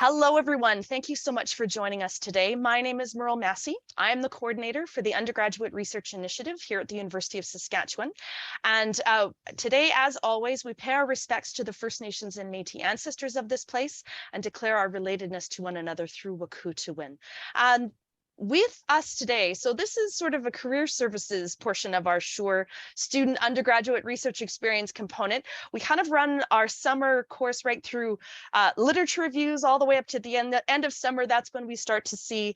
Hello, everyone. Thank you so much for joining us today. My name is Merle Massey. I am the coordinator for the Undergraduate Research Initiative here at the University of Saskatchewan. And today, as always, we pay our respects to the First Nations and Métis ancestors of this place and declare our relatedness to one another through Wekutuwin. With us today, so this is sort of a career services portion of our SURE student undergraduate research experience component. We kind of run our summer course right through literature reviews all the way up to the end of summer. That's when we start to see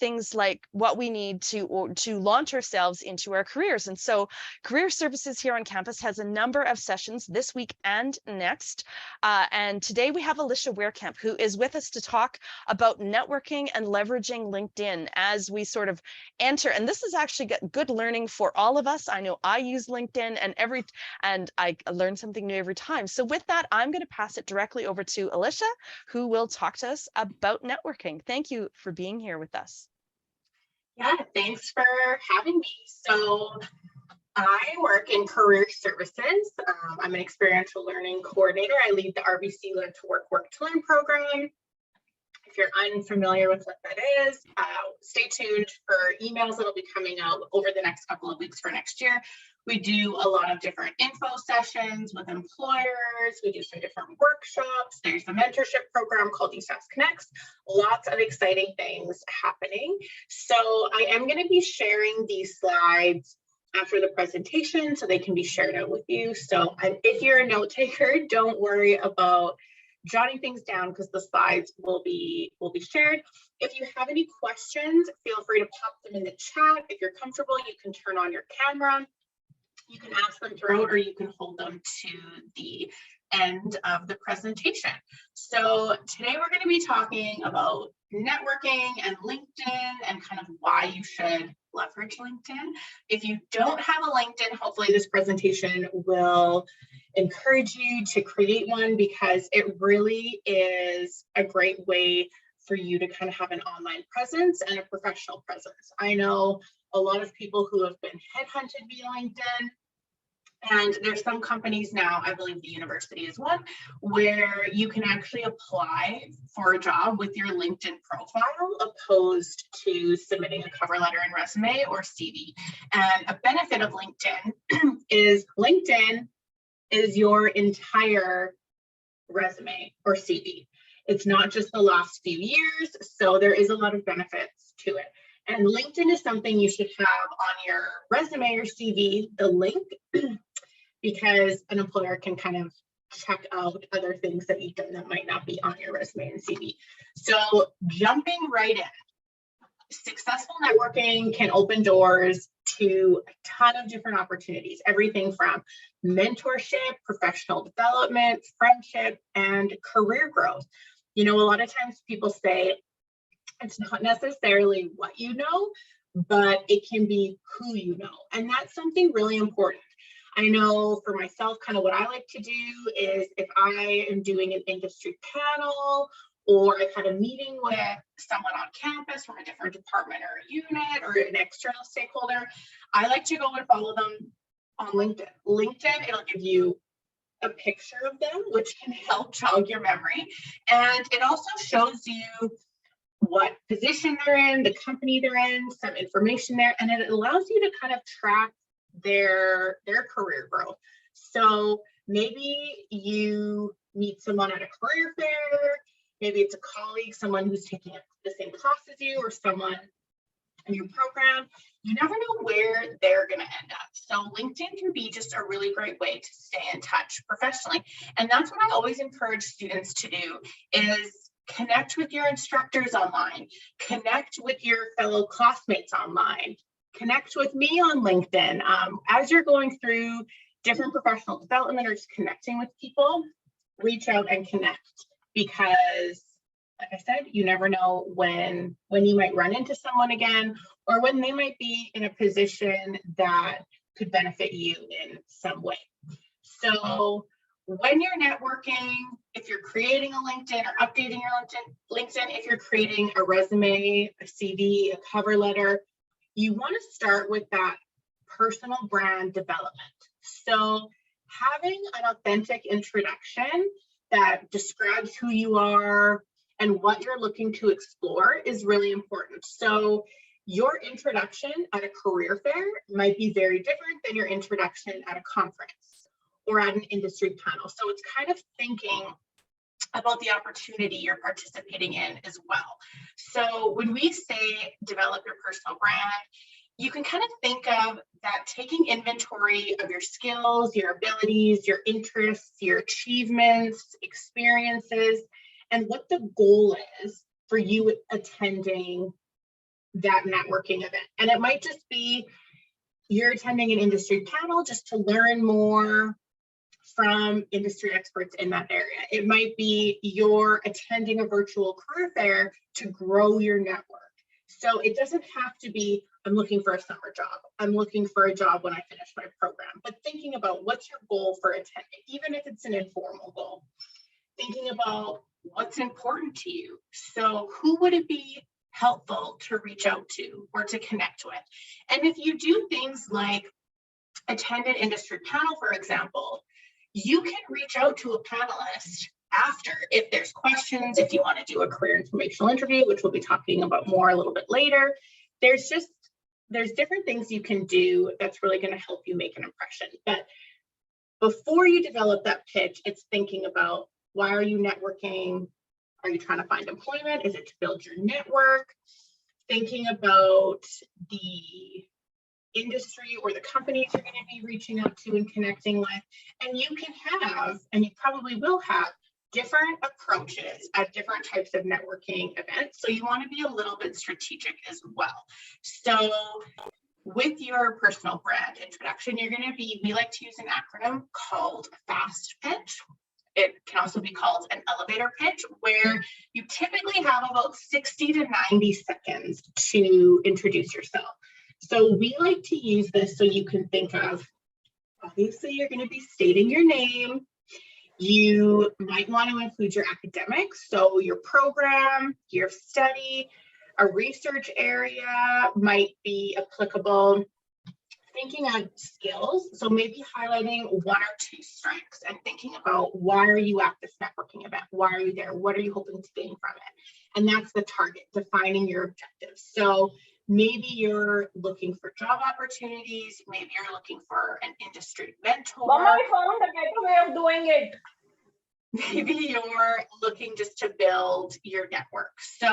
things like what we need to launch ourselves into our careers. And so career services here on campus has a number of sessions this week and next. And today we have Alicia Weirkamp, who is with us to talk about networking and leveraging LinkedIn as we sort of enter. And this is actually good learning for all of us. I know I use LinkedIn and I learn something new every time. So with that, I'm going to pass it directly over to Alicia, who will talk to us about networking. Thank you for being here with us. Yeah, thanks for having me. So I work in career services. I'm an experiential learning coordinator. I lead the RBC Learn to Work, Work to Learn program. If you're unfamiliar with what that is, stay tuned for emails that'll be coming out over the next couple of weeks for next year. We do a lot of different info sessions with employers. We do some different workshops. There's a mentorship program called ESAS Connects. Lots of exciting things happening. So I am going to be sharing these slides after the presentation so they can be shared out with you. So if you're a note taker, don't worry about jotting things down because the slides will be shared. If you have any questions, feel free to pop them in the chat. If you're comfortable, you can turn on your camera. You can ask them throughout, or you can hold them to the end of the presentation. So today we're going to be talking about networking and LinkedIn and kind of why you should leverage LinkedIn. If you don't have a LinkedIn, hopefully this presentation will encourage you to create one because it really is a great way for you to kind of have an online presence and a professional presence. I know a lot of people who have been headhunted via LinkedIn, and there's some companies now, I believe the university is one, where you can actually apply for a job with your LinkedIn profile opposed to submitting a cover letter and resume or CV. And a benefit of LinkedIn is your entire resume or CV. It's not just the last few years, so there is a lot of benefits to it. And LinkedIn is something you should have on your resume or CV, the link, because an employer can kind of check out other things that you've done that might not be on your resume and CV. So jumping right in, successful networking can open doors to a ton of different opportunities, everything from mentorship, professional development, friendship, and career growth. You know, a lot of times people say it's not necessarily what you know, but it can be who you know. And that's something really important. I know for myself, kind of what I like to do is if I am doing an industry panel or I've had a meeting with someone on campus from a different department or a unit or an external stakeholder, I like to go and follow them on LinkedIn. LinkedIn, it'll give you a picture of them, which can help jog your memory. And it also shows you what position they're in, the company they're in, some information there, and it allows you to kind of track their career growth. So maybe you meet someone at a career fair, maybe it's a colleague, someone who's taking the same class as you, or someone in your program. You never know where they're going to end up. So LinkedIn can be just a really great way to stay in touch professionally. And that's what I always encourage students to do is connect with your instructors online, connect with your fellow classmates online, connect with me on LinkedIn. As you're going through different professional development or just connecting with people, reach out and connect because, like I said, you never know when you might run into someone again or when they might be in a position that could benefit you in some way. So when you're networking, if you're creating a LinkedIn or updating your LinkedIn, if you're creating a resume, a CV, a cover letter, you want to start with that personal brand development. So having an authentic introduction that describes who you are and what you're looking to explore is really important. So your introduction at a career fair might be very different than your introduction at a conference or at an industry panel. So it's kind of thinking about the opportunity you're participating in as well. So when we say develop your personal brand, you can kind of think of that taking inventory of your skills, your abilities, your interests, your achievements, experiences, and what the goal is for you attending that networking event. And it might just be you're attending an industry panel just to learn more from industry experts in that area. It might be you're attending a virtual career fair to grow your network. So it doesn't have to be, I'm looking for a summer job. I'm looking for a job when I finish my program. But thinking about what's your goal for attending, even if it's an informal goal. Thinking about what's important to you. So who would it be helpful to reach out to or to connect with? And if you do things like attend an industry panel, for example, you can reach out to a panelist after if there's questions, if you want to do a career informational interview, which we'll be talking about more a little bit later. There's different things you can do that's really going to help you make an impression. But before you develop that pitch, it's thinking about, why are you networking? Are you trying to find employment? Is it to build your network? Thinking about the industry or the companies you're going to be reaching out to and connecting with. And you can have, and you probably will have, different approaches at different types of networking events. So you want to be a little bit strategic as well. So with your personal brand introduction, we like to use an acronym called FAST pitch. It can also be called an elevator pitch, where you typically have about 60 to 90 seconds to introduce yourself. So we like to use this so you can think of, obviously you're going to be stating your name. You might want to include your academics, so your program, your study, a research area might be applicable. Thinking of skills, so maybe highlighting one or two strengths and thinking about, why are you at this networking event? Why are you there? What are you hoping to gain from it? And that's the target, defining your objectives. So maybe you're looking for job opportunities. Maybe you're looking for an industry mentor. Mama, I found a better way of doing it. Maybe you're looking just to build your network. So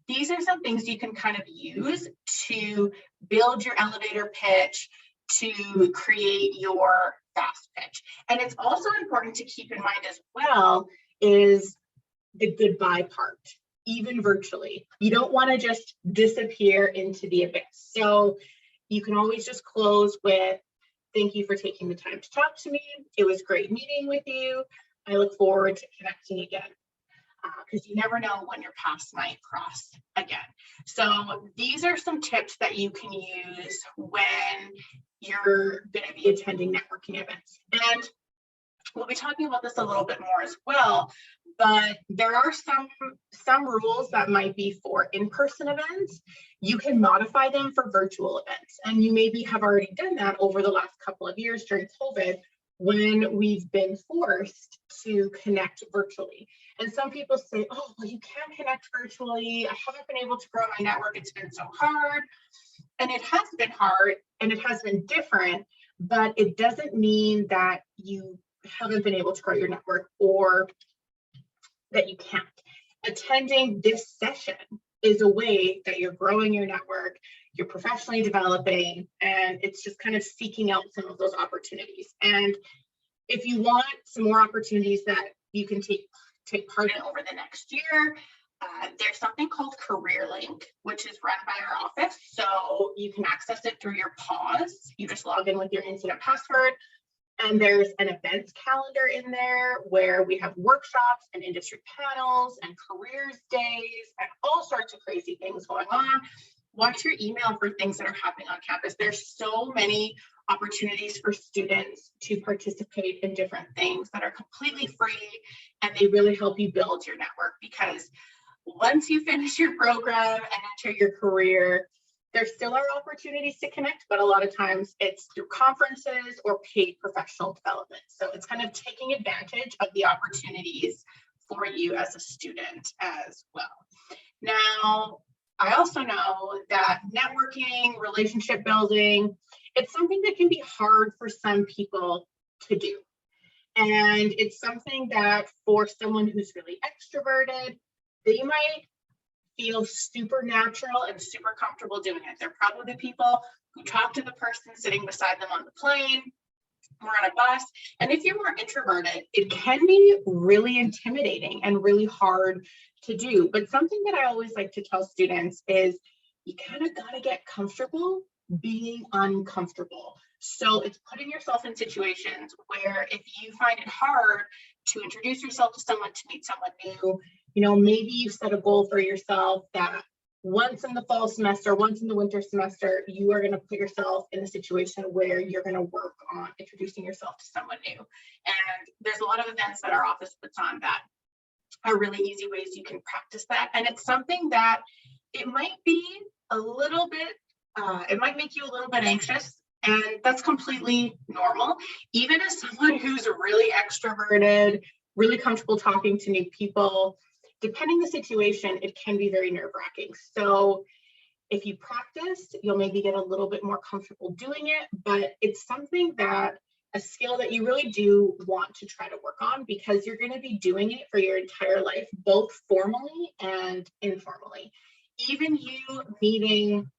these are some things you can kind of use to build your elevator pitch, to create your fast pitch. And it's also important to keep in mind as well is the goodbye part, even virtually. You don't want to just disappear into the abyss. So you can always just close with, thank you for taking the time to talk to me. It was great meeting with you. I look forward to connecting again, because you never know when your paths might cross again. So these are some tips that you can use when you're going to be attending networking events. And we'll be talking about this a little bit more as well, but there are some rules that might be for in-person events. You can modify them for virtual events, and you maybe have already done that over the last couple of years during COVID, when we've been forced to connect virtually. And some people say, oh, well, you can't connect virtually. I haven't been able to grow my network. It's been so hard. And it has been hard and it has been different, but it doesn't mean that you haven't been able to grow your network or that you can't. Attending this session is a way that you're growing your network, you're professionally developing, and it's just kind of seeking out some of those opportunities. And if you want some more opportunities that you can take part in over the next year, there's something called Career Link, which is run by our office. So you can access it through your pause. You just log in with your incident password. And there's an events calendar in there where we have workshops and industry panels and careers days and all sorts of crazy things going on. Watch your email for things that are happening on campus. There's so many opportunities for students to participate in different things that are completely free, and they really help you build your network, because once you finish your program and enter your career, there still are opportunities to connect, but a lot of times it's through conferences or paid professional development. So it's kind of taking advantage of the opportunities for you as a student as well. Now, I also know that networking, relationship building, it's something that can be hard for some people to do. And it's something that for someone who's really extroverted, they might feel super natural and super comfortable doing it. They're probably the people who talk to the person sitting beside them on the plane or on a bus. And if you're more introverted, it can be really intimidating and really hard to do. But something that I always like to tell students is you kind of got to get comfortable being uncomfortable. So it's putting yourself in situations where if you find it hard to introduce yourself to someone, to meet someone new, maybe you set a goal for yourself that once in the fall semester, once in the winter semester, you are going to put yourself in a situation where you're going to work on introducing yourself to someone new. And there's a lot of events that our office puts on that are really easy ways you can practice that. And it's something that it might be a little bit, it might make you a little bit anxious. And that's completely normal. Even as someone who's really extroverted, really comfortable talking to new people, depending the situation, it can be very nerve-wracking. So if you practice, you'll maybe get a little bit more comfortable doing it, but it's something that a skill that you really do want to try to work on because you're going to be doing it for your entire life, both formally and informally. Even you meeting,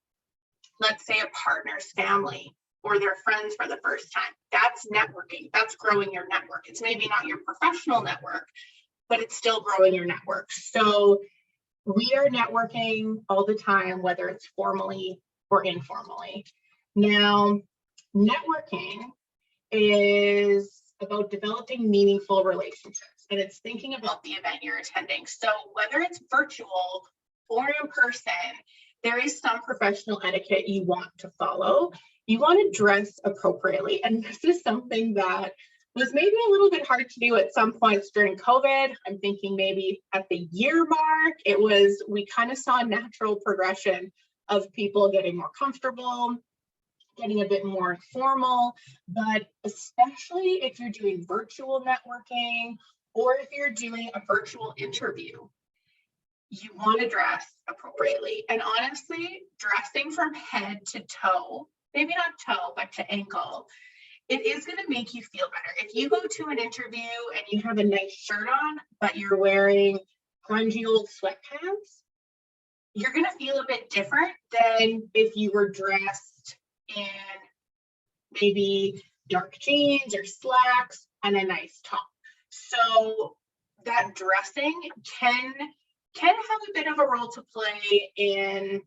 let's say, a partner's family or their friends for the first time, that's networking, that's growing your network. It's maybe not your professional network, but it's still growing your network. So we are networking all the time, whether it's formally or informally. Now, networking is about developing meaningful relationships, and it's thinking about the event you're attending. So whether it's virtual or in person, there is some professional etiquette you want to follow. You want to dress appropriately. And this is something that was maybe a little bit hard to do at some points during COVID. I'm thinking maybe at the year mark, we kind of saw a natural progression of people getting more comfortable, getting a bit more formal, but especially if you're doing virtual networking or if you're doing a virtual interview, you want to dress appropriately. And honestly, dressing from head to toe, maybe not toe, but to ankle, it is going to make you feel better. If you go to an interview and you have a nice shirt on, but you're wearing grungy old sweatpants, you're going to feel a bit different than if you were dressed in maybe dark jeans or slacks and a nice top. So that dressing can have a bit of a role to play in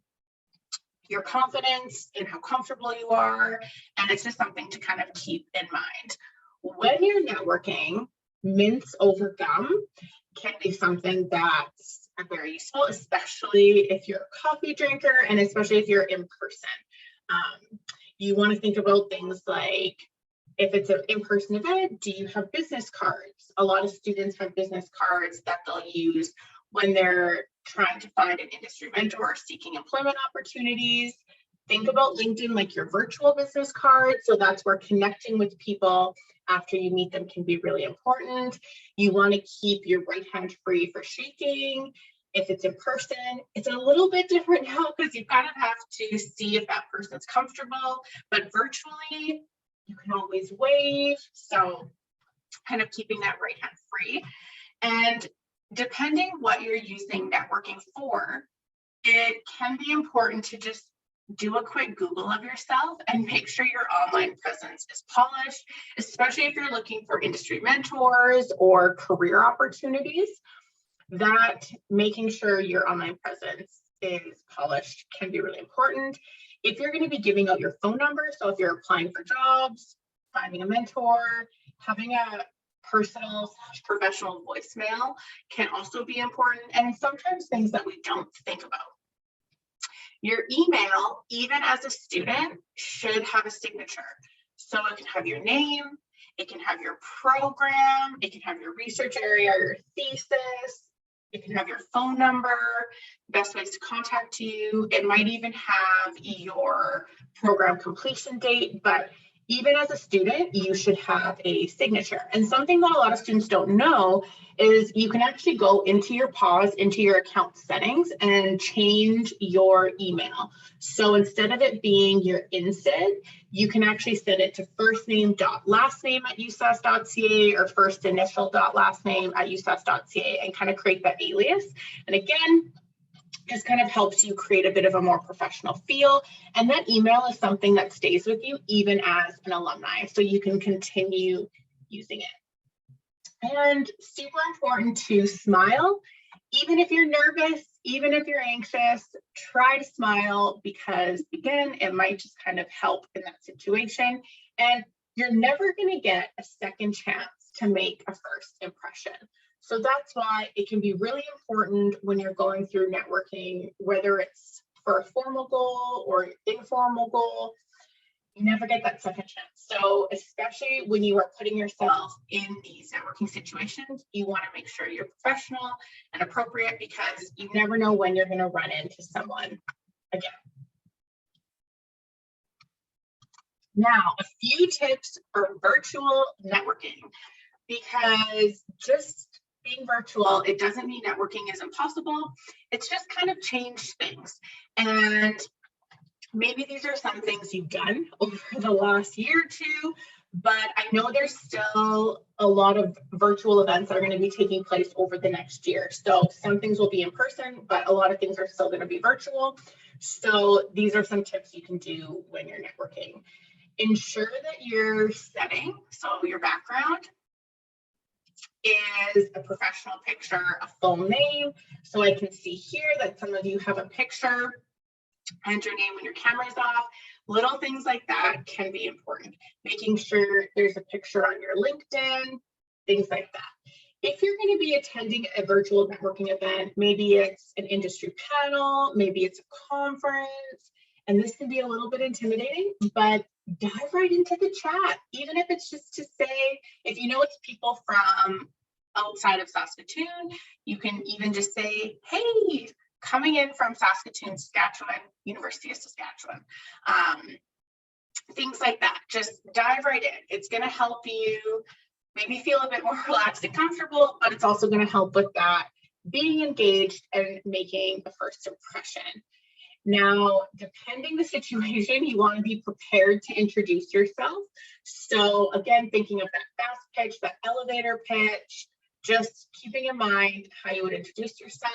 your confidence, in how comfortable you are, and it's just something to kind of keep in mind. When you're networking, mints over gum can be something that's very useful, especially if you're a coffee drinker and especially if you're in person. You want to think about things like, if it's an in-person event, do you have business cards? A lot of students have business cards that they'll use when they're trying to find an industry mentor or seeking employment opportunities. Think about LinkedIn like your virtual business card. So that's where connecting with people after you meet them can be really important. You want to keep your right hand free for shaking. If it's in person, it's a little bit different now because you kind of have to see if that person's comfortable, but virtually you can always wave. So kind of keeping that right hand free. And depending what you're using networking for, it can be important to just do a quick Google of yourself and make sure your online presence is polished, especially if you're looking for industry mentors or career opportunities. That making sure your online presence is polished can be really important. If you're going to be giving out your phone number, so if you're applying for jobs, finding a mentor, having a personal / professional voicemail can also be important, and sometimes things that we don't think about. Your email, even as a student, should have a signature. So it can have your name, it can have your program, it can have your research area, your thesis, it can have your phone number, best ways to contact you. It might even have your program completion date, but Even as a student, you should have a signature. And something that a lot of students don't know is you can actually go into your PAWS, into your account settings, and change your email. So instead of it being your INSID, you can actually set it to first name dot last name at USAS.ca or first initial dot last name at USAS.ca and kind of create that alias. And again, just kind of helps you create a bit of a more professional feel. And that email is something that stays with you even as an alumni, so you can continue using it. And super important to smile. Even if you're nervous, even if you're anxious, try to smile, because again, it might just kind of help in that situation. And you're never going to get a second chance to make a first impression. So that's why it can be really important when you're going through networking, whether it's for a formal goal or informal goal, you never get that second chance. So especially when you are putting yourself in these networking situations, you want to make sure you're professional and appropriate, because you never know when you're going to run into someone again. Now, a few tips for virtual networking, because just being virtual, it doesn't mean networking is impossible. It's just kind of changed things. And maybe these are some things you've done over the last year or two, but I know there's still a lot of virtual events that are going to be taking place over the next year. So some things will be in person, but a lot of things are still going to be virtual. So these are some tips you can do when you're networking. Ensure that your setting, so your background, is a professional picture, a full name. So I can see here that some of you have a picture and your name when your camera's off. Little things like that can be important. Making sure there's a picture on your LinkedIn, things like that. If you're going to be attending a virtual networking event, maybe it's an industry panel, maybe it's a conference, and this can be a little bit intimidating, but dive right into the chat, even if it's just to say, if you know it's people from outside of Saskatoon, you can even just say, hey, coming in from Saskatoon, Saskatchewan, University of Saskatchewan. Things like that, just dive right in. It's going to help you maybe feel a bit more relaxed and comfortable, but it's also going to help with that being engaged and making a first impression. Now, depending the situation, you want to be prepared to introduce yourself. So again, thinking of that fast pitch, that elevator pitch, just keeping in mind how you would introduce yourself.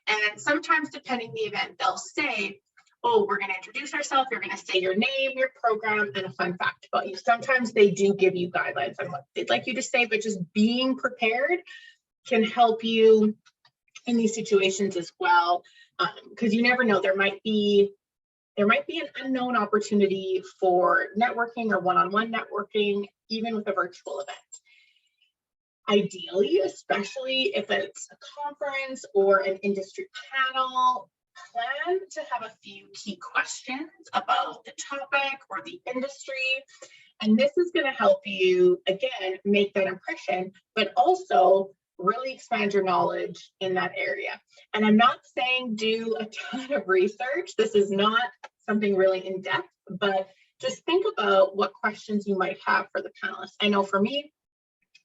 And sometimes, depending the event, they'll say, oh, we're going to introduce ourselves. You're going to say your name, your program, and a fun fact about you. Sometimes they do give you guidelines on what they'd like you to say, but just being prepared can help you in these situations as well. Because you never know, there might be an unknown opportunity for networking or one-on-one networking, even with a virtual event. Ideally, especially if it's a conference or an industry panel, plan to have a few key questions about the topic or the industry. And this is going to help you, again, make that impression, but also really expand your knowledge in that area. And I'm not saying do a ton of research. This is not something really in depth, but just think about what questions you might have for the panelists. I know for me,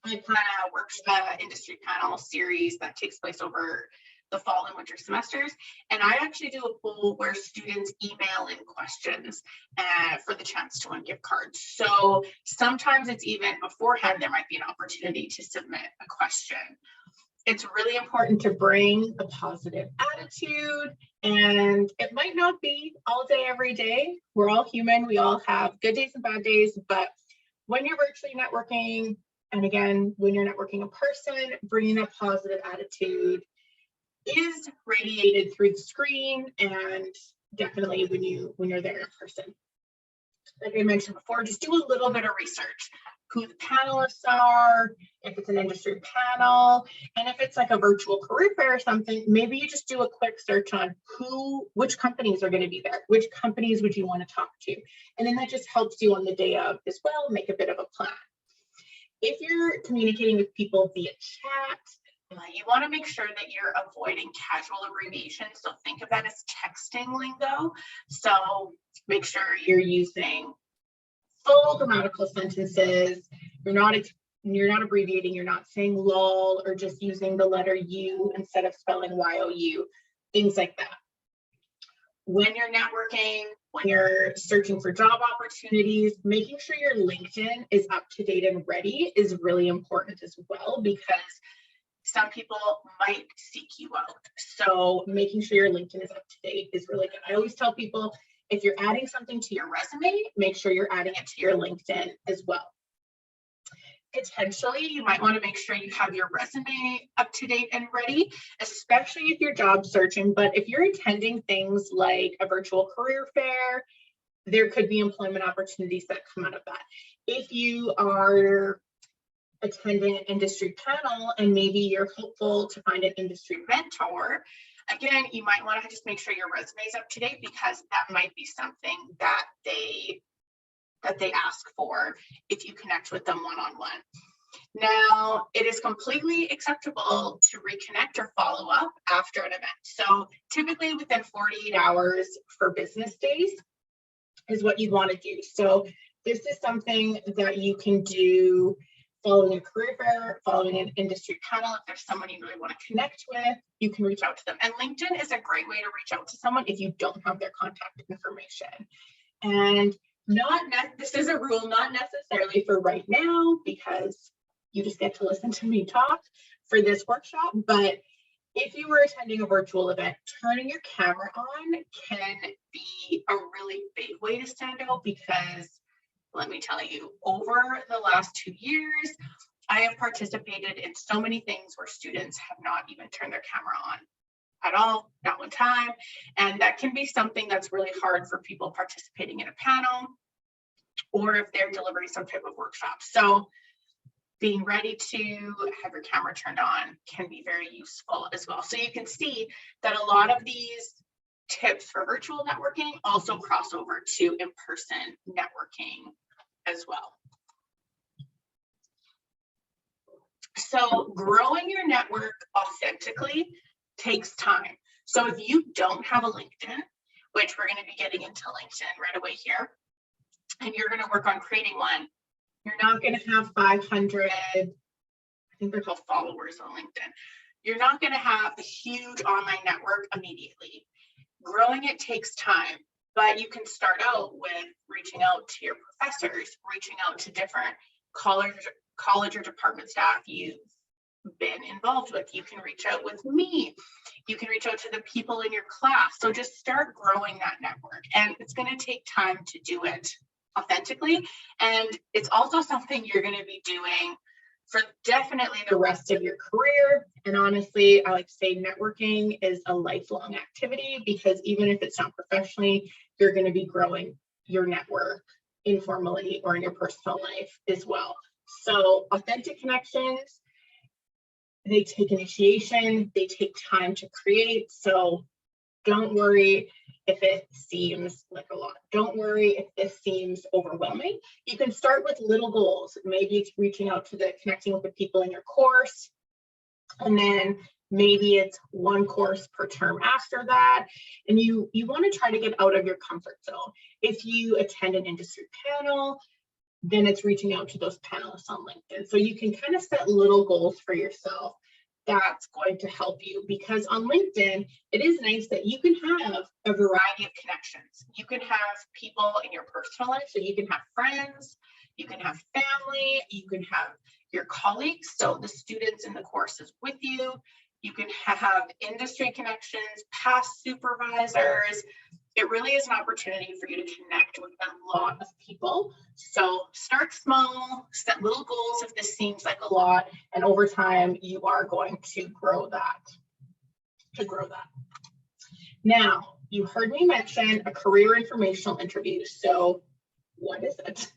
I plan a workshop industry panel series that takes place over the fall and winter semesters. And I actually do a poll where students email in questions for the chance to win gift cards. So sometimes it's even beforehand, there might be an opportunity to submit a question. It's really important to bring a positive attitude, and it might not be all day, every day. We're all human. We all have good days and bad days, but when you're virtually networking, and again, when you're networking in person, bringing a positive attitude is radiated through the screen, and definitely when you're there in person. Like I mentioned before, just do a little bit of research. Who the panelists are, if it's an industry panel, and if it's like a virtual career fair or something, maybe you just do a quick search on which companies are going to be there, which companies would you want to talk to, and then that just helps you on the day of as well, make a bit of a plan. If you're communicating with people via chat, you want to make sure that you're avoiding casual abbreviations. So think of that as texting lingo. So make sure you're using full grammatical sentences. You're not abbreviating, you're not saying lol or just using the letter U instead of spelling YOU, things like that. When you're networking, when you're searching for job opportunities, making sure your LinkedIn is up to date and ready is really important as well, because some people might seek you out. So making sure your LinkedIn is up to date is really good. I always tell people, if you're adding something to your resume, make sure you're adding it to your LinkedIn as well. Potentially, you might want to make sure you have your resume up to date and ready, especially if you're job searching. But if you're attending things like a virtual career fair, there could be employment opportunities that come out of that. If you are attending an industry panel and maybe you're hopeful to find an industry mentor, again, you might want to just make sure your resume is up to date, because that might be something that they ask for if you connect with them one-on-one. Now, it is completely acceptable to reconnect or follow up after an event. So typically within 48 hours for business days is what you'd want to do. So this is something that you can do following a career fair, following an industry panel. If there's someone you really want to connect with, you can reach out to them. And LinkedIn is a great way to reach out to someone if you don't have their contact information. And this is a rule, not necessarily for right now, because you just get to listen to me talk for this workshop. But if you were attending a virtual event, turning your camera on can be a really big way to stand out, because let me tell you, over the last 2 years, I have participated in so many things where students have not even turned their camera on at all, not one time. And that can be something that's really hard for people participating in a panel, or if they're delivering some type of workshop. So being ready to have your camera turned on can be very useful as well. So you can see that a lot of these tips for virtual networking also cross over to in-person networking as well. So growing your network authentically takes time. So if you don't have a LinkedIn, which we're going to be getting into LinkedIn right away here, and you're going to work on creating one, you're not going to have 500, I think they're called followers on LinkedIn. You're not going to have a huge online network immediately. Growing it takes time, but you can start out with reaching out to your professors, reaching out to different college or department staff you've been involved with. You can reach out with me. You can reach out to the people in your class. So just start growing that network, and it's going to take time to do it authentically. And it's also something you're going to be doing for definitely the rest of your career. And honestly, I like to say networking is a lifelong activity, because even if it's not professionally, you're going to be growing your network informally or in your personal life as well. So authentic connections, they take initiation, they take time to create. So don't worry if it seems like a lot. Don't worry if this seems overwhelming. You can start with little goals. Maybe it's reaching out to connecting with the people in your course, and then maybe it's one course per term after that. And you want to try to get out of your comfort zone. If you attend an industry panel, then it's reaching out to those panelists on LinkedIn. So you can kind of set little goals for yourself. That's going to help you, because on LinkedIn, it is nice that you can have a variety of connections. You can have people in your personal life, so you can have friends, you can have family, you can have your colleagues, so the students in the courses with you. You can have industry connections, past supervisors. It really is an opportunity for you to connect with a lot of people. So start small, set little goals if this seems like a lot, and over time you are going to grow that. Now, you heard me mention a career informational interview. So what is it?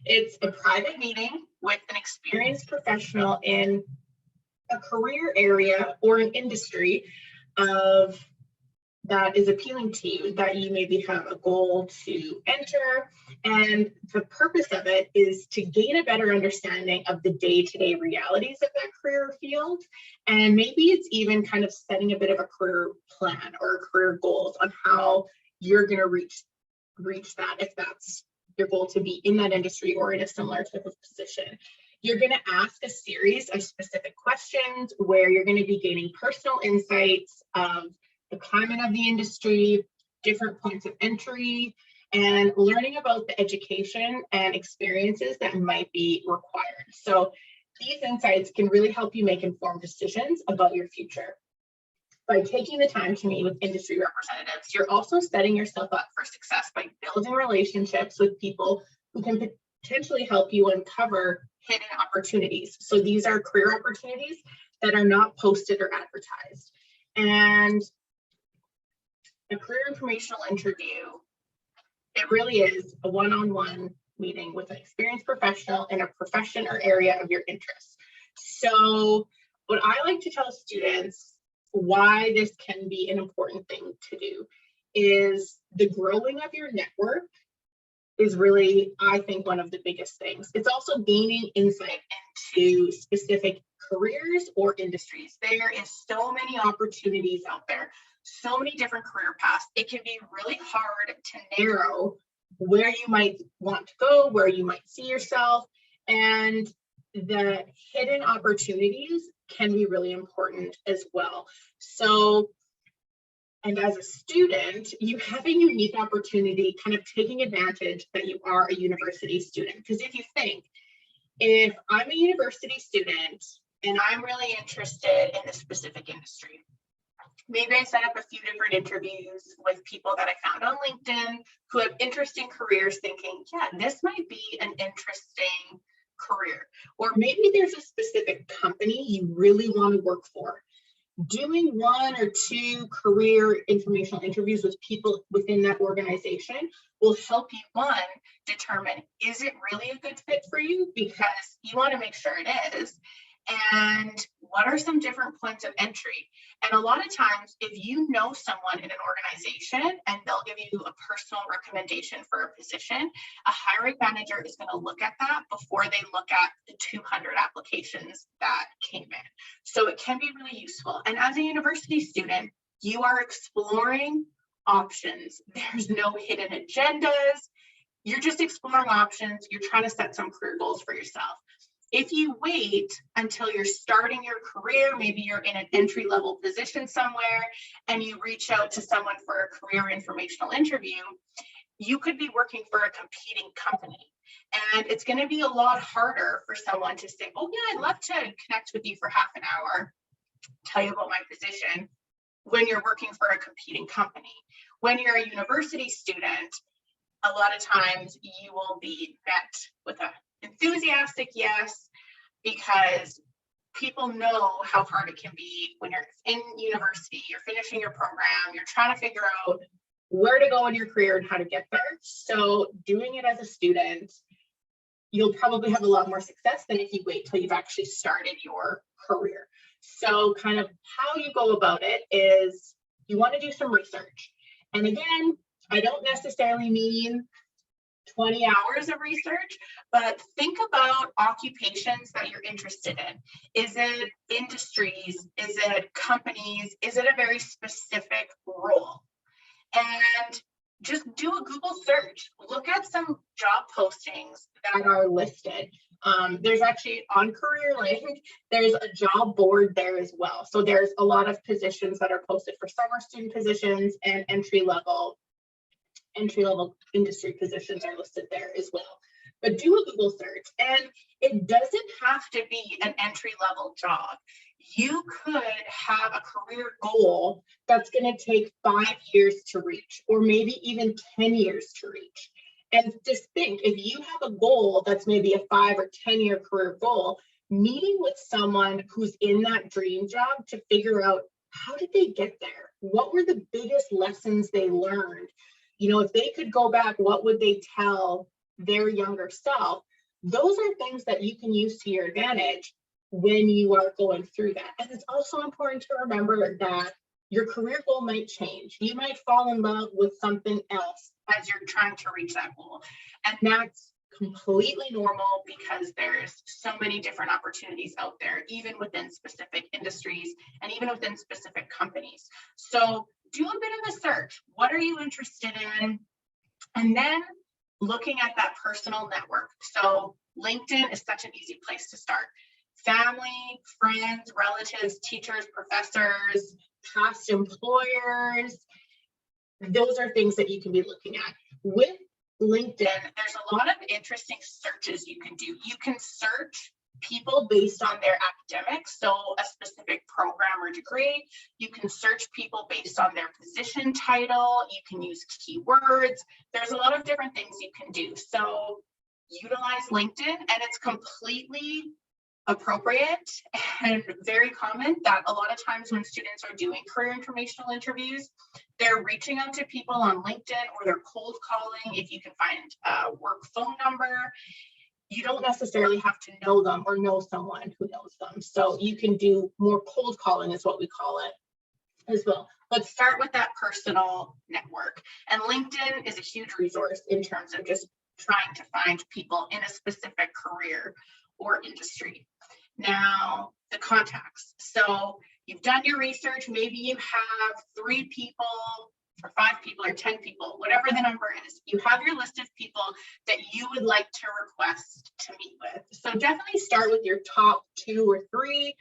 It's a private meeting with an experienced professional in a career area or an industry that is appealing to you, that you maybe have a goal to enter. And the purpose of it is to gain a better understanding of the day-to-day realities of that career field. And maybe it's even kind of setting a bit of a career plan or career goals on how you're going to reach that, if your goal to be in that industry or in a similar type of position. You're going to ask a series of specific questions where you're going to be gaining personal insights of the climate of the industry, different points of entry, and learning about the education and experiences that might be required. So these insights can really help you make informed decisions about your future. By taking the time to meet with industry representatives, you're also setting yourself up for success by building relationships with people who can potentially help you uncover hidden opportunities. So these are career opportunities that are not posted or advertised. And a career informational interview, it really is a one-on-one meeting with an experienced professional in a profession or area of your interest. So what I like to tell students why this can be an important thing to do is the growing of your network is really, I think, one of the biggest things. It's also gaining insight into specific careers or industries. There is so many opportunities out there, so many different career paths. It can be really hard to narrow where you might want to go, where you might see yourself, and the hidden opportunities can be really important as well. So, and as a student, you have a unique opportunity kind of taking advantage that you are a university student. Because if you think, if I'm a university student and I'm really interested in a specific industry, maybe I set up a few different interviews with people that I found on LinkedIn who have interesting careers, thinking, yeah, this might be an interesting career. Or maybe there's a specific company you really want to work for. Doing 1 or 2 career informational interviews with people within that organization will help you, one, determine, is it really a good fit for you? Because you want to make sure it is. And what are some different points of entry? And a lot of times, if you know someone in an organization and they'll give you a personal recommendation for a position, a hiring manager is going to look at that before they look at the 200 applications that came in. So it can be really useful. And as a university student, you are exploring options. There's no hidden agendas. You're just exploring options. You're trying to set some career goals for yourself. If you wait until you're starting your career, maybe you're in an entry-level position somewhere and you reach out to someone for a career informational interview, you could be working for a competing company. And it's going to be a lot harder for someone to say, oh yeah, I'd love to connect with you for half an hour, tell you about my position, when you're working for a competing company. When you're a university student, a lot of times you will be met with a enthusiastic yes, because people know how hard it can be when you're in university, you're finishing your program, you're trying to figure out where to go in your career and how to get there. So doing it as a student, you'll probably have a lot more success than if you wait till you've actually started your career. So kind of how you go about it is you want to do some research. And again, I don't necessarily mean 20 hours of research, but think about occupations that you're interested in. Is it industries? Is it companies? Is it a very specific role? And just do a Google search. Look at some job postings that are listed. There's actually on CareerLink, there's a job board there as well. So there's a lot of positions that are posted for summer student positions, and entry-level industry positions are listed there as well. But do a Google search, and it doesn't have to be an entry-level job. You could have a career goal that's going to take 5 years to reach, or maybe even 10 years to reach. And just think, if you have a goal that's maybe a 5 or 10-year career goal, meeting with someone who's in that dream job to figure out, how did they get there? What were the biggest lessons they learned? You know, if they could go back, what would they tell their younger self? Those are things that you can use to your advantage when you are going through that. And it's also important to remember that your career goal might change. You might fall in love with something else as you're trying to reach that goal. And that's completely normal, because there's so many different opportunities out there, even within specific industries and even within specific companies. So do a bit of a search. What are you interested in? And then looking at that personal network. So LinkedIn is such an easy place to start. Family, friends, relatives, teachers, professors, past employers. Those are things that you can be looking at. With LinkedIn, there's a lot of interesting searches you can do. You can search people based on their academics, so a specific program or degree. You can search people based on their position title. You can use keywords. There's a lot of different things you can do. So utilize LinkedIn, and it's completely appropriate and very common that a lot of times when students are doing career informational interviews, they're reaching out to people on LinkedIn, or they're cold calling. If you can find a work phone number, you don't necessarily have to know them or know someone who knows them. So you can do more cold calling is what we call it as well. Let's start with that personal network. And LinkedIn is a huge resource in terms of just trying to find people in a specific career or industry. Now, the contacts. So you've done your research, maybe you have 3 people or 5 people or 10 people, whatever the number is. You have your list of people that you would like to request to meet with. So definitely start with your top 2 or 3,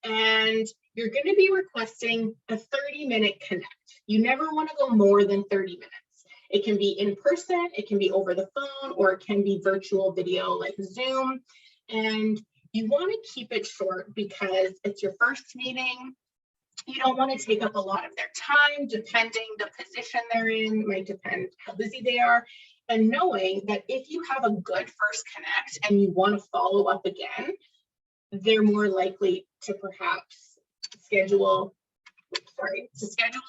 and you're going to be requesting a 30-minute connect. You never want to go more than 30 minutes. It can be in person, it can be over the phone, or it can be virtual video like Zoom. And you want to keep it short because it's your first meeting. You don't want to take up a lot of their time, depending the position they're in, might depend how busy they are. And knowing that if you have a good first connect and you want to follow up again, they're more likely to perhaps schedule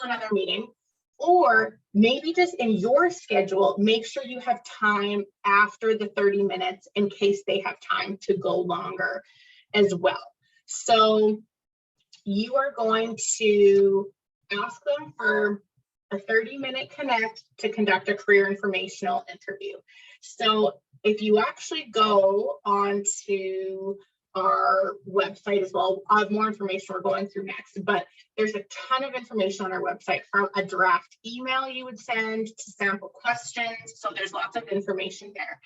another meeting. Or maybe just in your schedule, make sure you have time after the 30 minutes in case they have time to go longer as well. So you are going to ask them for a 30-minute connect to conduct a career informational interview. So if you actually go onto our website as well, I have more information we're going through next, but there's a ton of information on our website, from a draft email you would send to sample questions. So there's lots of information there.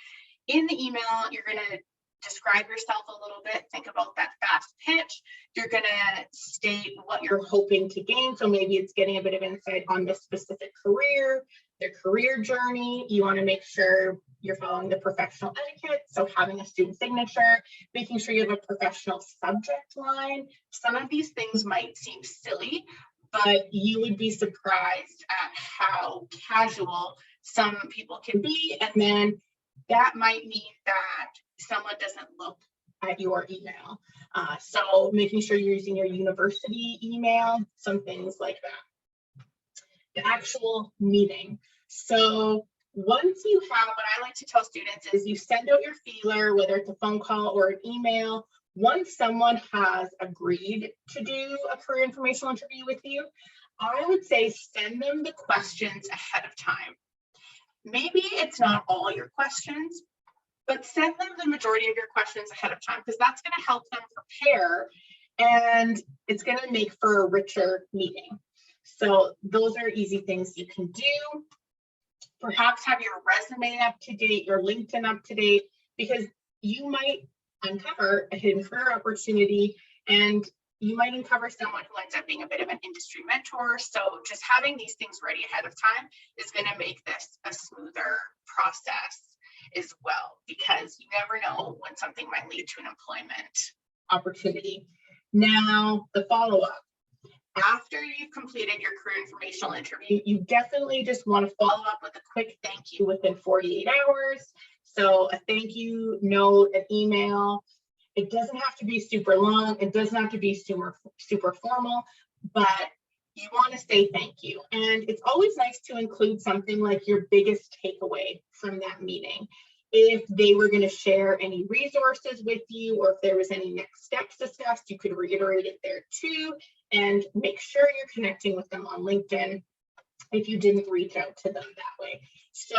In the email, you're going to describe yourself a little bit, think about that fast pitch. You're going to state what you're hoping to gain. So maybe it's getting a bit of insight on this specific career, their career journey. You want to make sure you're following the professional etiquette. So having a student signature, making sure you have a professional subject line. Some of these things might seem silly, but you would be surprised at how casual some people can be. And then that might mean that someone doesn't look at your email. So making sure you're using your university email, some things like that. The actual meeting. So once you have, what I like to tell students is you send out your feeler, whether it's a phone call or an email. Once someone has agreed to do a career informational interview with you, I would say send them the questions ahead of time. Maybe it's not all your questions, but send them the majority of your questions ahead of time, because that's going to help them prepare, and it's going to make for a richer meeting. So those are easy things you can do. Perhaps have your resume up to date, your LinkedIn up to date, because you might uncover a hidden career opportunity, and you might uncover someone who ends up being a bit of an industry mentor. So just having these things ready ahead of time is going to make this a smoother process as well, because you never know when something might lead to an employment opportunity. Now, the follow-up. After you've completed your career informational interview, you definitely just want to follow up with a quick thank you within 48 hours. So a thank you note, an email. It doesn't have to be super long. It doesn't have to be super formal, but you want to say thank you. And it's always nice to include something like your biggest takeaway from that meeting. If they were going to share any resources with you, or if there was any next steps discussed, you could reiterate it there too, and make sure you're connecting with them on LinkedIn if you didn't reach out to them that way. So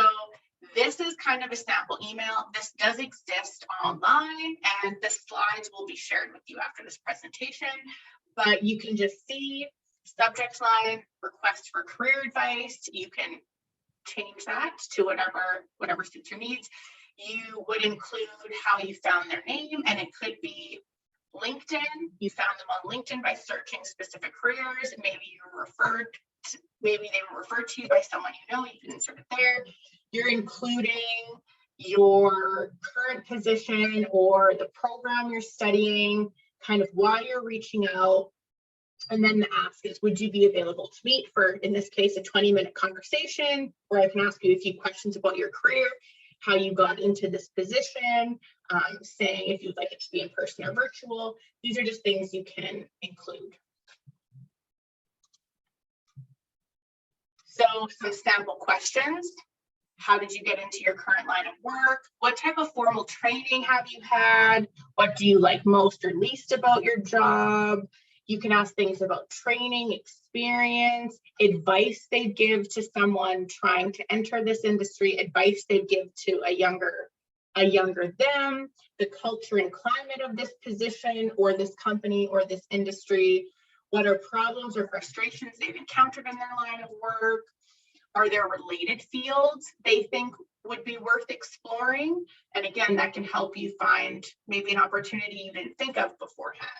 this is kind of a sample email. This does exist online, and the slides will be shared with you after this presentation, but you can just see subject line, request for career advice. You can change that to whatever suits your needs. You would include how you found their name, and it could be LinkedIn. You found them on LinkedIn by searching specific careers. Maybe they were referred to you by someone you know. You can insert it there. You're including your current position or the program you're studying, kind of why you're reaching out. And then the ask is, would you be available to meet for, in this case, a 20-minute conversation, where I can ask you a few questions about your career, how you got into this position, saying if you'd like it to be in person or virtual. These are just things you can include. So some sample questions. How did you get into your current line of work? What type of formal training have you had? What do you like most or least about your job? You can ask things about training, experience, advice they'd give to someone trying to enter this industry, advice they'd give to a younger them, the culture and climate of this position or this company or this industry. What are problems or frustrations they've encountered in their line of work? Are there related fields they think would be worth exploring? And again, that can help you find maybe an opportunity you didn't think of beforehand.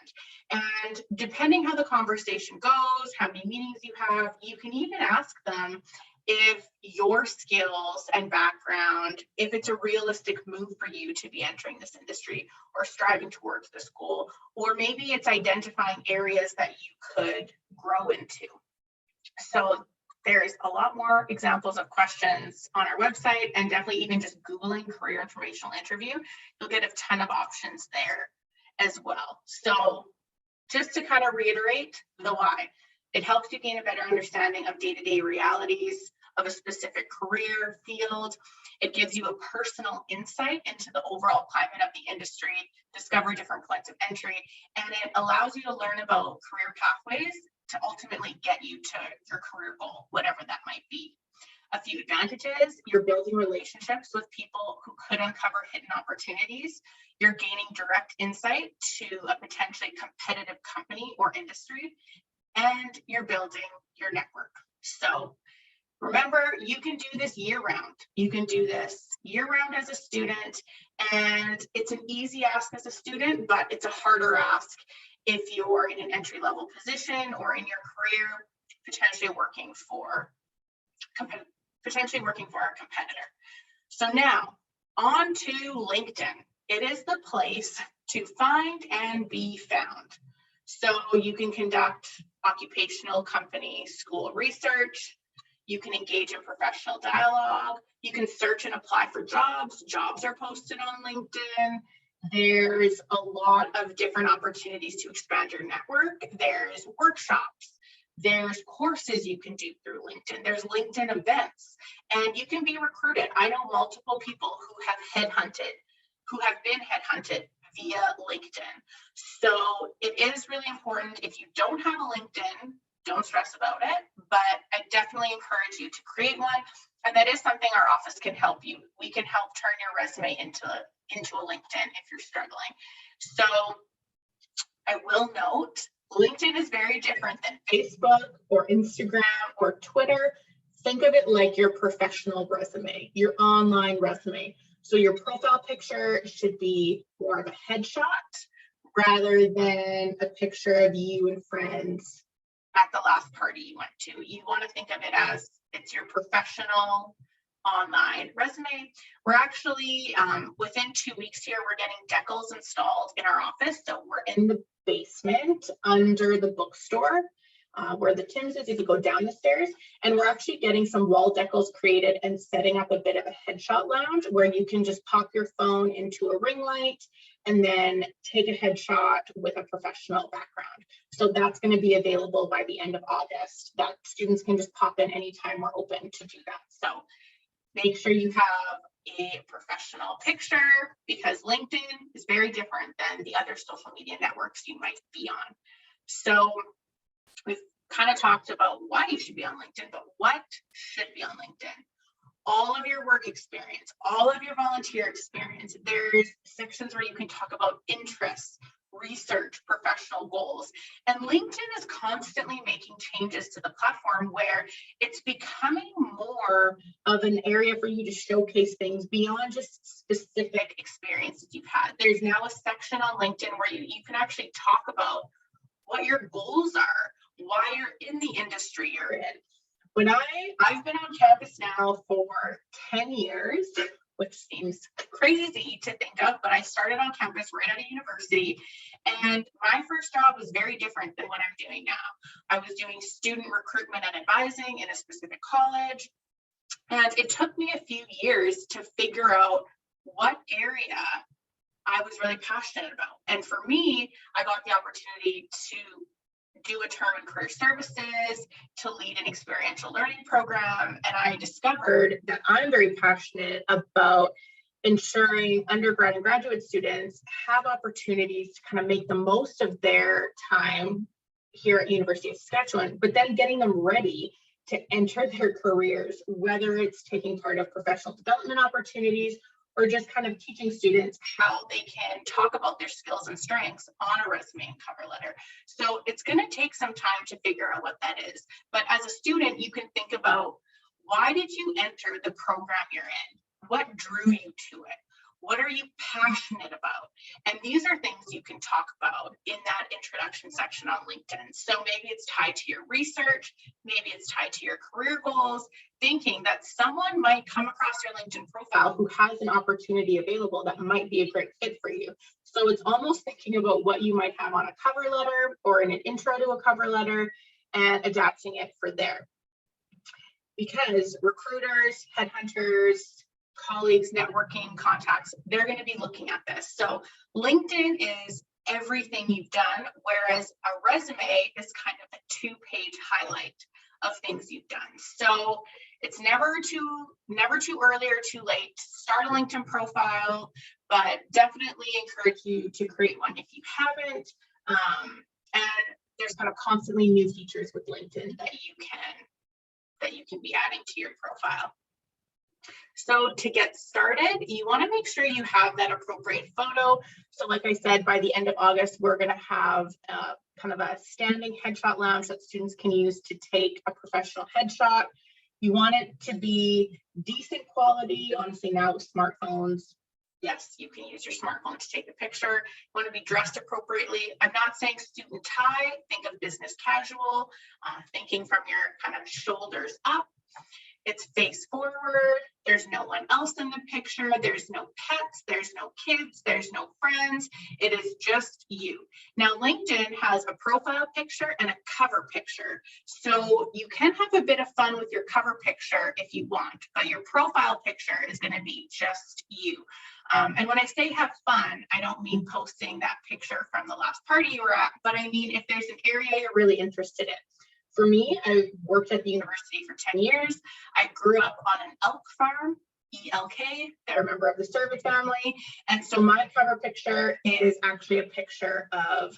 And depending how the conversation goes, how many meetings you have, you can even ask them if your skills and background, if it's a realistic move for you to be entering this industry or striving towards this goal, or maybe it's identifying areas that you could grow into. So there's a lot more examples of questions on our website, and definitely even just Googling career informational interview, you'll get a ton of options there as well. So just to kind of reiterate the why, it helps you gain a better understanding of day-to-day realities of a specific career field. It gives you a personal insight into the overall climate of the industry, discover different points of entry, and it allows you to learn about career pathways to ultimately get you to your career goal, whatever that might be. A few advantages: you're building relationships with people who could uncover hidden opportunities. You're gaining direct insight to a potentially competitive company or industry, and you're building your network. So remember, you can do this year-round. You can do this year-round as a student, and it's an easy ask as a student, but it's a harder ask if you're in an entry-level position or in your career, potentially working for a competitor. So now, on to LinkedIn. It is the place to find and be found. So you can conduct occupational, company, school research. You can engage in professional dialogue. You can search and apply for jobs. Jobs are posted on LinkedIn. There's a lot of different opportunities to expand your network. There's workshops. There's courses you can do through LinkedIn. There's LinkedIn events, and you can be recruited. I know multiple people who have been headhunted via LinkedIn. So it is really important. If you don't have a LinkedIn, don't stress about it, but I definitely encourage you to create one. And that is something our office can help you. We can help turn your resume into a LinkedIn if you're struggling. So I will note, LinkedIn is very different than Facebook or Instagram or Twitter. Think of it like your professional resume, your online resume. So your profile picture should be more of a headshot rather than a picture of you and friends at the last party you went to. You want to think of it as it's your professional online resume. We're actually, within 2 weeks here, we're getting decals installed in our office. So we're in the basement under the bookstore where the Tim's is if you go down the stairs. And we're actually getting some wall decals created and setting up a bit of a headshot lounge where you can just pop your phone into a ring light and then take a headshot with a professional background. So that's going to be available by the end of August, that students can just pop in anytime we're open to do that. So make sure you have a professional picture, because LinkedIn is very different than the other social media networks you might be on. So we've kind of talked about why you should be on LinkedIn, but what should be on LinkedIn? All of your work experience, all of your volunteer experience. There's sections where you can talk about interests, research, professional goals. And LinkedIn is constantly making changes to the platform where it's becoming more more of an area for you to showcase things beyond just specific experiences you've had. There's now a section on LinkedIn where you can actually talk about what your goals are, why you're in the industry you're in. When I've been on campus now for 10 years, which seems crazy to think of, but I started on campus right out of university, and my first job was very different than what I'm doing now. I was doing student recruitment and advising in a specific college, and it took me a few years to figure out what area I was really passionate about. And for me, I got the opportunity to do a term in career services, to lead an experiential learning program. And I discovered that I'm very passionate about ensuring undergrad and graduate students have opportunities to kind of make the most of their time here at University of Saskatchewan, but then getting them ready to enter their careers, whether it's taking part of professional development opportunities or just kind of teaching students how they can talk about their skills and strengths on a resume and cover letter. So it's going to take some time to figure out what that is. But as a student, you can think about, why did you enter the program you're in? What drew you to it? What are you passionate about? And these are things you can talk about in that introduction section on LinkedIn. So maybe it's tied to your research, maybe it's tied to your career goals, thinking that someone might come across your LinkedIn profile who has an opportunity available that might be a great fit for you. So it's almost thinking about what you might have on a cover letter or in an intro to a cover letter and adapting it for there. Because recruiters, headhunters, colleagues, networking, contacts, they're going to be looking at this. So LinkedIn is everything you've done, whereas a resume is kind of a two-page highlight of things you've done. So it's never too early or too late to start a LinkedIn profile, but definitely encourage you to create one if you haven't. And there's kind of constantly new features with LinkedIn that you can be adding to your profile. So to get started, you want to make sure you have that appropriate photo. So like I said, by the end of August, we're going to have kind of a standing headshot lounge that students can use to take a professional headshot. You want it to be decent quality. Honestly, now with smartphones, yes, you can use your smartphone to take a picture. You want to be dressed appropriately. I'm not saying suit and tie. Think of business casual, thinking from your kind of shoulders up. It's face forward. There's no one else in the picture. There's no pets. There's no kids. There's no friends. It is just you. Now, LinkedIn has a profile picture and a cover picture. So you can have a bit of fun with your cover picture if you want, but your profile picture is going to be just you. And when I say have fun, I don't mean posting that picture from the last party you were at, but I mean if there's an area you're really interested in. For me, I worked at the university for 10 years. I grew up on an elk farm, ELK. They're a member of the Service family. And so my cover picture is actually a picture of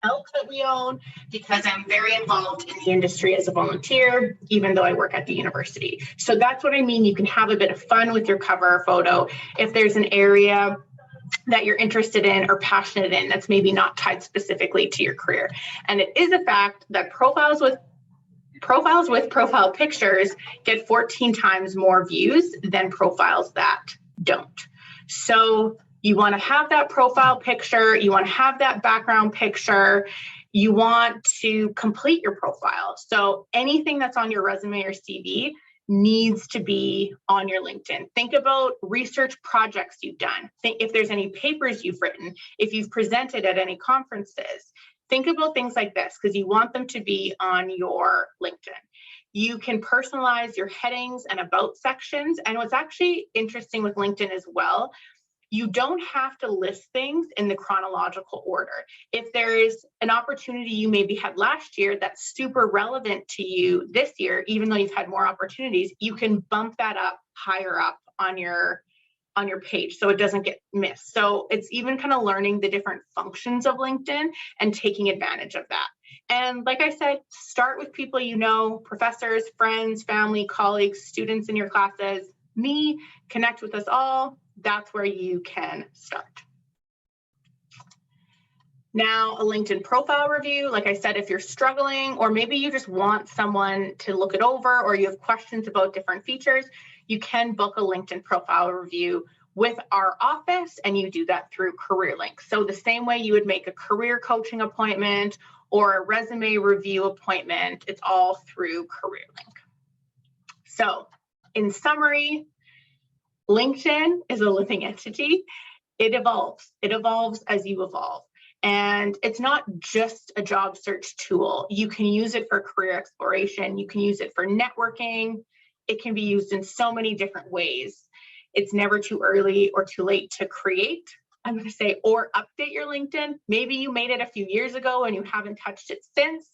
elk that we own, because I'm very involved in the industry as a volunteer, even though I work at the university. So that's what I mean. You can have a bit of fun with your cover photo. If there's an area that you're interested in or passionate in that's maybe not tied specifically to your career. And it is a fact that profiles with profile pictures get 14 times more views than profiles that don't. So you want to have that profile picture, you want to have that background picture, you want to complete your profile. So anything that's on your resume or CV needs to be on your LinkedIn. Think about research projects you've done. Think if there's any papers you've written, if you've presented at any conferences. Think about things like this because you want them to be on your LinkedIn. You can personalize your headings and about sections. And what's actually interesting with LinkedIn as well, you don't have to list things in the chronological order. If there is an opportunity you maybe had last year that's super relevant to you this year, even though you've had more opportunities, you can bump that up higher up on your page so it doesn't get missed. So it's even kind of learning the different functions of LinkedIn and taking advantage of that. And like I said, start with people you know, professors, friends, family, colleagues, students in your classes, me, connect with us all. That's where you can start. Now, a LinkedIn profile review, like I said, if you're struggling, or maybe you just want someone to look it over, or you have questions about different features, you can book a LinkedIn profile review with our office, and you do that through CareerLink. So the same way you would make a career coaching appointment or a resume review appointment, it's all through CareerLink. So in summary, LinkedIn is a living entity. It evolves as you evolve. And it's not just a job search tool. You can use it for career exploration. You can use it for networking. It can be used in so many different ways. It's never too early or too late to create, I'm going to say, or update your LinkedIn. Maybe you made it a few years ago and you haven't touched it since,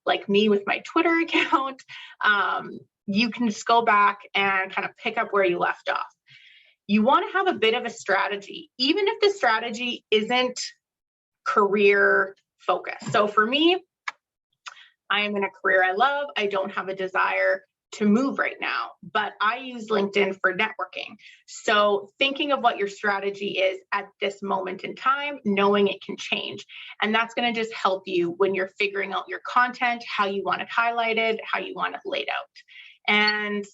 like me with my Twitter account. You can just go back and kind of pick up where you left off. You want to have a bit of a strategy, even if the strategy isn't career focused. So for me, I am in a career I love. I don't have a desire to move right now, but I use LinkedIn for networking. So thinking of what your strategy is at this moment in time, knowing it can change. And that's going to just help you when you're figuring out your content, how you want it highlighted, how you want it laid out. And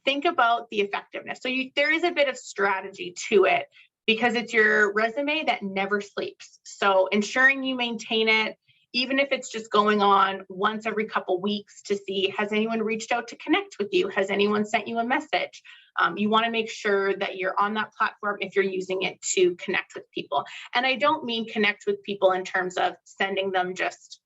think about the effectiveness. So there is a bit of strategy to it, because it's your resume that never sleeps. So ensuring you maintain it, even if it's just going on once every couple weeks to see, has anyone reached out to connect with you? Has anyone sent you a message? You want to make sure that you're on that platform if you're using it to connect with people. And I don't mean connect with people in terms of sending them just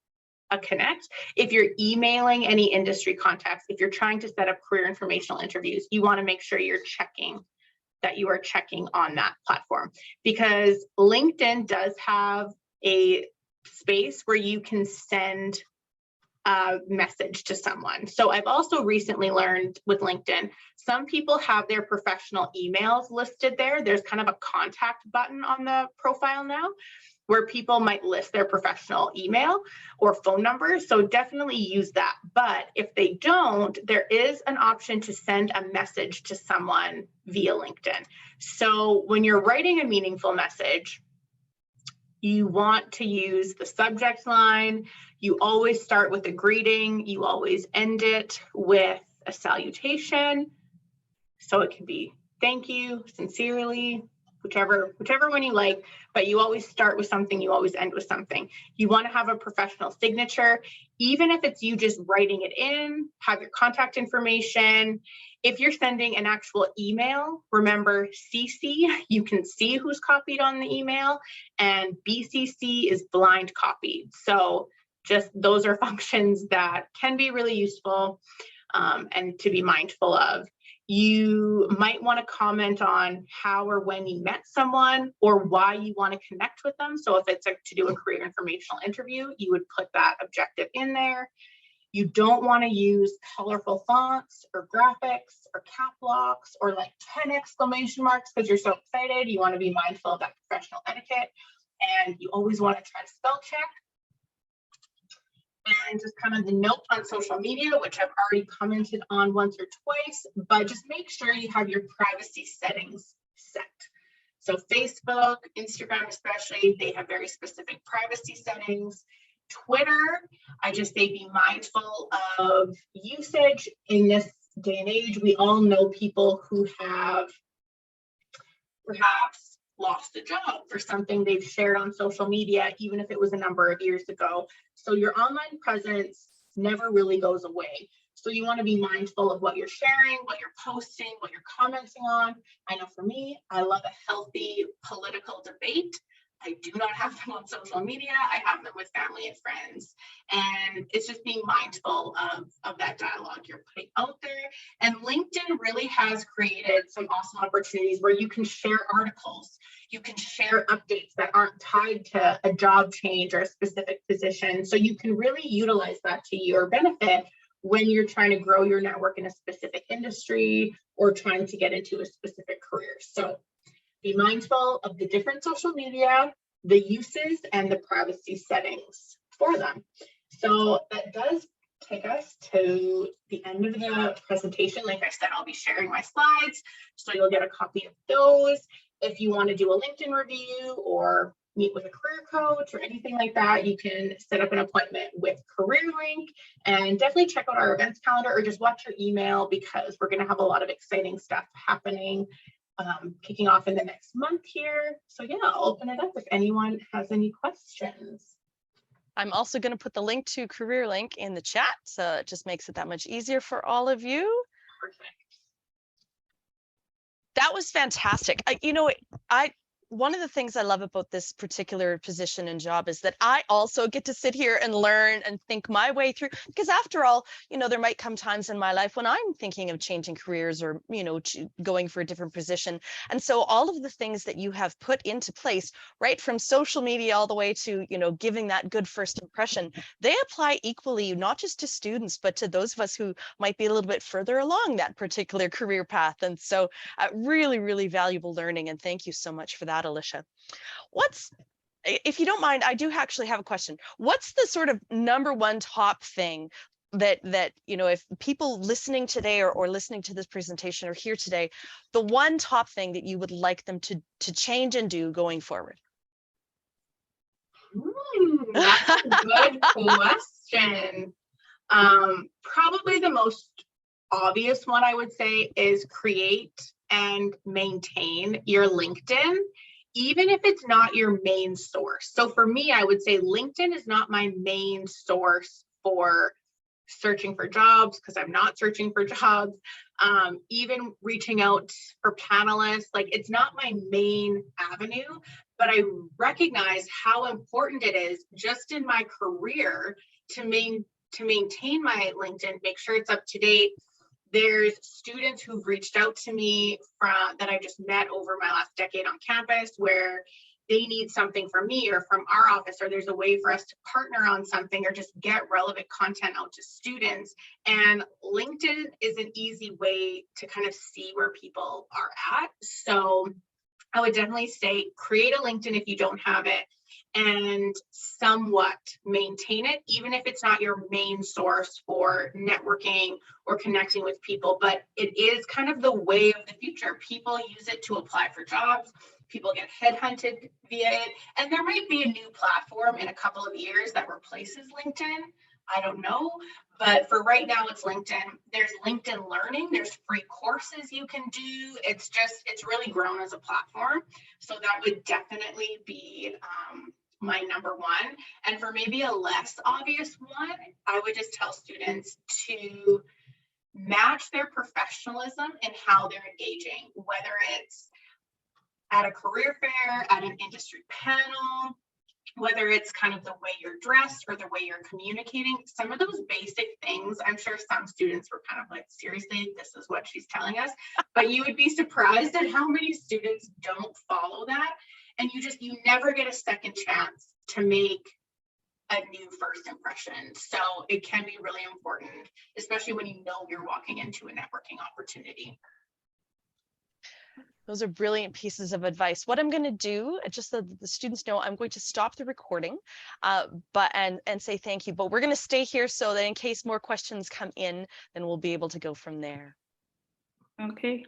a connect. If you're emailing any industry contacts, if you're trying to set up career informational interviews, you want to make sure you're checking on that platform, because LinkedIn does have a space where you can send a message to someone. So I've also recently learned with LinkedIn, some people have their professional emails listed there. There's kind of a contact button on the profile now where people might list their professional email or phone number. So definitely use that. But if they don't, there is an option to send a message to someone via LinkedIn. So when you're writing a meaningful message, you want to use the subject line. You always start with a greeting. You always end it with a salutation. So it can be thank you, sincerely, whichever one you like, but you always start with something, you always end with something. You want to have a professional signature, even if it's you just writing it in, have your contact information. If you're sending an actual email, remember CC, you can see who's copied on the email, and BCC is blind copied. So just those are functions that can be really useful and to be mindful of. You might want to comment on how or when you met someone or why you want to connect with them. So if it's to do a career informational interview, you would put that objective in there. You don't want to use colorful fonts or graphics or cap locks or like 10 exclamation marks because you're so excited. You want to be mindful of that professional etiquette, and you always want to try to spell check. And just kind of the note on social media, which I've already commented on once or twice, but just make sure you have your privacy settings set. So Facebook, Instagram especially, they have very specific privacy settings. Twitter, I just say be mindful of usage in this day and age. We all know people who have perhaps lost a job for something they've shared on social media, even if it was a number of years ago. So your online presence never really goes away. So you want to be mindful of what you're sharing, what you're posting, what you're commenting on. I know for me, I love a healthy political debate. I do not have them on social media. I have them with family and friends. And it's just being mindful of that dialogue you're putting out there. And LinkedIn really has created some awesome opportunities where you can share articles. You can share updates that aren't tied to a job change or a specific position. So you can really utilize that to your benefit when you're trying to grow your network in a specific industry or trying to get into a specific career. So be mindful of the different social media, the uses, and the privacy settings for them. So that does take us to the end of the presentation. Like I said, I'll be sharing my slides, so you'll get a copy of those. If you want to do a LinkedIn review or meet with a career coach or anything like that, you can set up an appointment with CareerLink, and definitely check out our events calendar or just watch your email, because we're going to have a lot of exciting stuff happening kicking off in the next month here. So yeah, I'll open it up if anyone has any questions. I'm also going to put the link to CareerLink in the chat, so it just makes it that much easier for all of you. Perfect. That was fantastic. One of the things I love about this particular position and job is that I also get to sit here and learn and think my way through, because after all, there might come times in my life when I'm thinking of changing careers or, going for a different position. And so all of the things that you have put into place, right from social media all the way to, giving that good first impression, they apply equally, not just to students, but to those of us who might be a little bit further along that particular career path. And so really, really valuable learning. And thank you so much for that, Alicia. If you don't mind, I do actually have a question. What's the sort of number one top thing that if people listening today or listening to this presentation or here today, the one top thing that you would like them to change and do going forward? That's a good question. Probably the most obvious one I would say is create and maintain your LinkedIn, even if it's not your main source. So for me, I would say LinkedIn is not my main source for searching for jobs, because I'm not searching for jobs. Even reaching out for panelists, like, it's not my main avenue, but I recognize how important it is just in my career to maintain my LinkedIn, make sure it's up to date. There's students who've reached out to me that I just met over my last decade on campus, where they need something from me or from our office, or there's a way for us to partner on something or just get relevant content out to students. And LinkedIn is an easy way to kind of see where people are at. So I would definitely say create a LinkedIn if you don't have it, and somewhat maintain it, even if it's not your main source for networking or connecting with people. But it is kind of the way of the future. People use it to apply for jobs. People get headhunted via it. And there might be a new platform in a couple of years that replaces LinkedIn. I don't know. But for right now, it's LinkedIn. There's LinkedIn Learning. There's free courses you can do. It's really grown as a platform. So that would definitely be my number one. And for maybe a less obvious one, I would just tell students to match their professionalism in how they're engaging, whether it's at a career fair, at an industry panel, whether it's kind of the way you're dressed or the way you're communicating. Some of those basic things, I'm sure some students were kind of like, seriously, this is what she's telling us. But you would be surprised at how many students don't follow that. And you never get a second chance to make a new first impression. So it can be really important, especially when you know you're walking into a networking opportunity. Those are brilliant pieces of advice. What I'm going to do, just so that the students know, I'm going to stop the recording, and say thank you. But we're going to stay here so that in case more questions come in, then we'll be able to go from there. Okay.